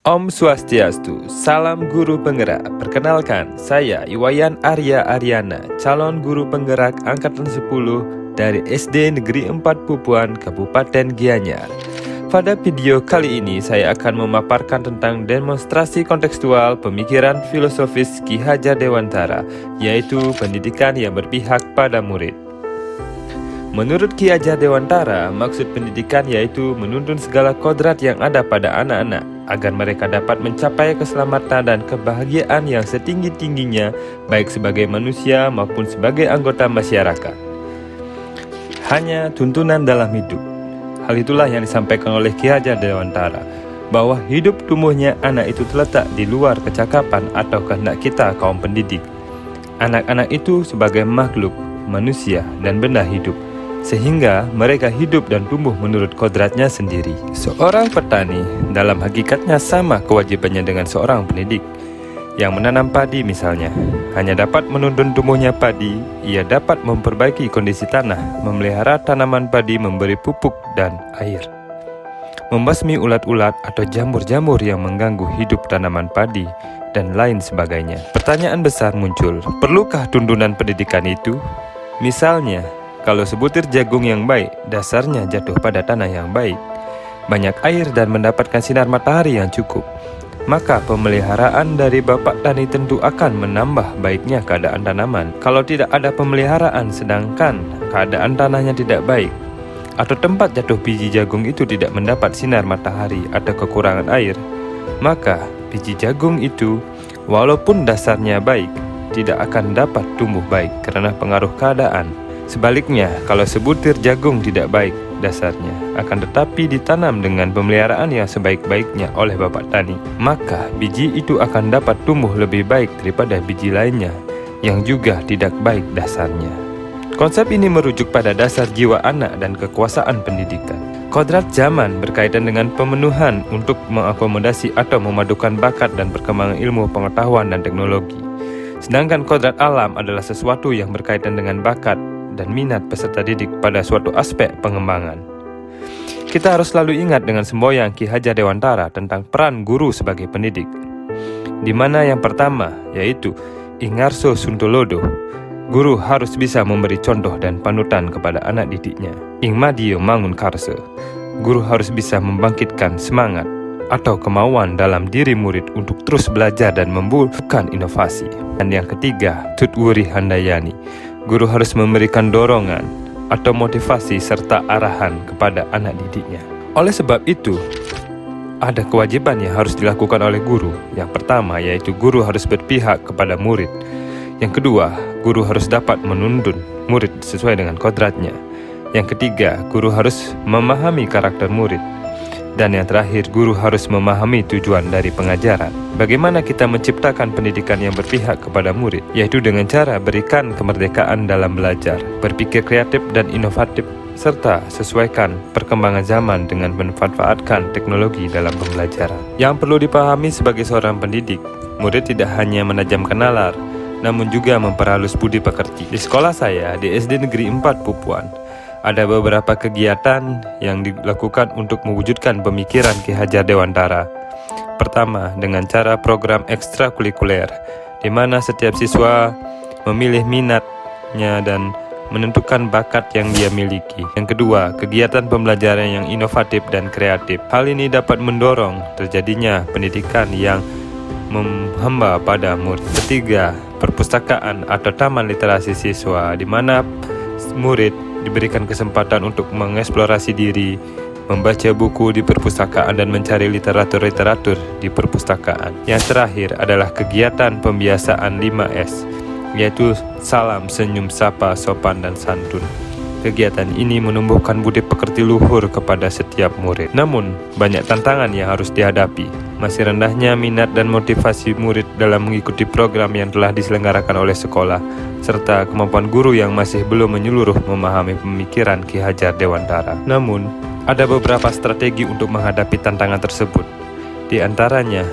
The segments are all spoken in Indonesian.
Om Swastiastu, salam guru penggerak. Perkenalkan, saya Iwayan Arya Aryana, calon guru penggerak Angkatan 10 dari SD Negeri 4 Pupuan, Kabupaten Gianyar. Pada video kali ini, saya akan memaparkan tentang demonstrasi kontekstual pemikiran filosofis Ki Hajar Dewantara, yaitu pendidikan yang berpihak pada murid. Menurut Ki Hajar Dewantara, maksud pendidikan yaitu menuntun segala kodrat yang ada pada anak-anak agar mereka dapat mencapai keselamatan dan kebahagiaan yang setinggi-tingginya, baik sebagai manusia maupun sebagai anggota masyarakat. Hanya tuntunan dalam hidup. Hal itulah yang disampaikan oleh Ki Hajar Dewantara, bahwa hidup tumbuhnya anak itu terletak di luar kecakapan atau kehendak kita kaum pendidik. Anak-anak itu sebagai makhluk, manusia, dan benda hidup, sehingga mereka hidup dan tumbuh menurut kodratnya sendiri. Seorang petani dalam hakikatnya sama kewajibannya dengan seorang pendidik. Yang menanam padi misalnya, hanya dapat menuntun tumbuhnya padi. Ia dapat memperbaiki kondisi tanah, memelihara tanaman padi, memberi pupuk dan air, membasmi ulat-ulat atau jamur-jamur yang mengganggu hidup tanaman padi, dan lain sebagainya. Pertanyaan besar muncul, perlukah tuntunan pendidikan itu? Misalnya, kalau sebutir jagung yang baik, dasarnya jatuh pada tanah yang baik, banyak air dan mendapatkan sinar matahari yang cukup, maka pemeliharaan dari bapak tani tentu akan menambah baiknya keadaan tanaman. Kalau tidak ada pemeliharaan sedangkan keadaan tanahnya tidak baik, atau tempat jatuh biji jagung itu tidak mendapat sinar matahari atau kekurangan air, maka biji jagung itu walaupun dasarnya baik, tidak akan dapat tumbuh baik karena pengaruh keadaan. Sebaliknya, kalau sebutir jagung tidak baik dasarnya, akan tetapi ditanam dengan pemeliharaan yang sebaik-baiknya oleh bapak tani, maka biji itu akan dapat tumbuh lebih baik daripada biji lainnya yang juga tidak baik dasarnya. Konsep ini merujuk pada dasar jiwa anak dan kekuasaan pendidikan. Kodrat zaman berkaitan dengan pemenuhan untuk mengakomodasi atau memadukan bakat dan perkembangan ilmu pengetahuan dan teknologi. Sedangkan kodrat alam adalah sesuatu yang berkaitan dengan bakat dan minat peserta didik pada suatu aspek pengembangan. Kita harus selalu ingat dengan semboyan Ki Hajar Dewantara tentang peran guru sebagai pendidik, di mana yang pertama yaitu Ingarso Suntolodo, guru harus bisa memberi contoh dan panutan kepada anak didiknya. Ingmadio Mangunkarso, guru harus bisa membangkitkan semangat atau kemauan dalam diri murid untuk terus belajar dan membuahkan inovasi. Dan yang ketiga, Tutwuri Handayani, guru harus memberikan dorongan atau motivasi serta arahan kepada anak didiknya. Oleh sebab itu, ada kewajiban yang harus dilakukan oleh guru. Yang pertama yaitu guru harus berpihak kepada murid. Yang kedua, guru harus dapat menuntun murid sesuai dengan kodratnya. Yang ketiga, guru harus memahami karakter murid. Dan yang terakhir, guru harus memahami tujuan dari pengajaran. Bagaimana kita menciptakan pendidikan yang berpihak kepada murid? Yaitu dengan cara berikan kemerdekaan dalam belajar, berpikir kreatif dan inovatif, serta sesuaikan perkembangan zaman dengan memanfaatkan teknologi dalam pembelajaran. Yang perlu dipahami sebagai seorang pendidik, murid tidak hanya menajamkan nalar, namun juga memperhalus budi pekerti. Di sekolah saya, di SD Negeri 4 Pupuan, ada beberapa kegiatan yang dilakukan untuk mewujudkan pemikiran Ki Hajar Dewantara. Pertama, dengan cara program ekstrakurikuler, di mana setiap siswa memilih minatnya dan menentukan bakat yang dia miliki. Yang kedua, kegiatan pembelajaran yang inovatif dan kreatif. Hal ini dapat mendorong terjadinya pendidikan yang menghamba pada murid. Ketiga, perpustakaan atau taman literasi siswa, di mana murid diberikan kesempatan untuk mengeksplorasi diri, membaca buku di perpustakaan dan mencari literatur-literatur di perpustakaan. Yang terakhir adalah kegiatan pembiasaan 5S, yaitu salam, senyum, sapa, sopan, dan santun. Kegiatan ini menumbuhkan budi pekerti luhur kepada setiap murid. Namun, banyak tantangan yang harus dihadapi. Masih rendahnya minat dan motivasi murid dalam mengikuti program yang telah diselenggarakan oleh sekolah, serta kemampuan guru yang masih belum menyeluruh memahami pemikiran Ki Hajar Dewantara. Namun, ada beberapa strategi untuk menghadapi tantangan tersebut. Di antaranya,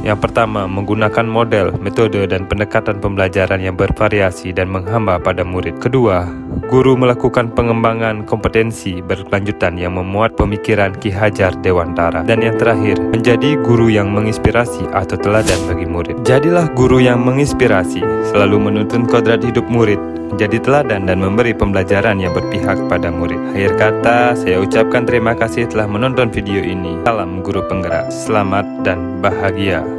Yang pertama, menggunakan model, metode, dan pendekatan pembelajaran yang bervariasi dan menghamba pada murid. Kedua, guru melakukan pengembangan kompetensi berkelanjutan yang memuat pemikiran Ki Hajar Dewantara. Dan yang terakhir, menjadi guru yang menginspirasi atau teladan bagi murid. Jadilah guru yang menginspirasi, selalu menuntun kodrat hidup murid, menjadi teladan dan memberi pembelajaran yang berpihak pada murid. Akhir kata, saya ucapkan terima kasih telah menonton video ini. Salam guru penggerak, selamat dan bahagia.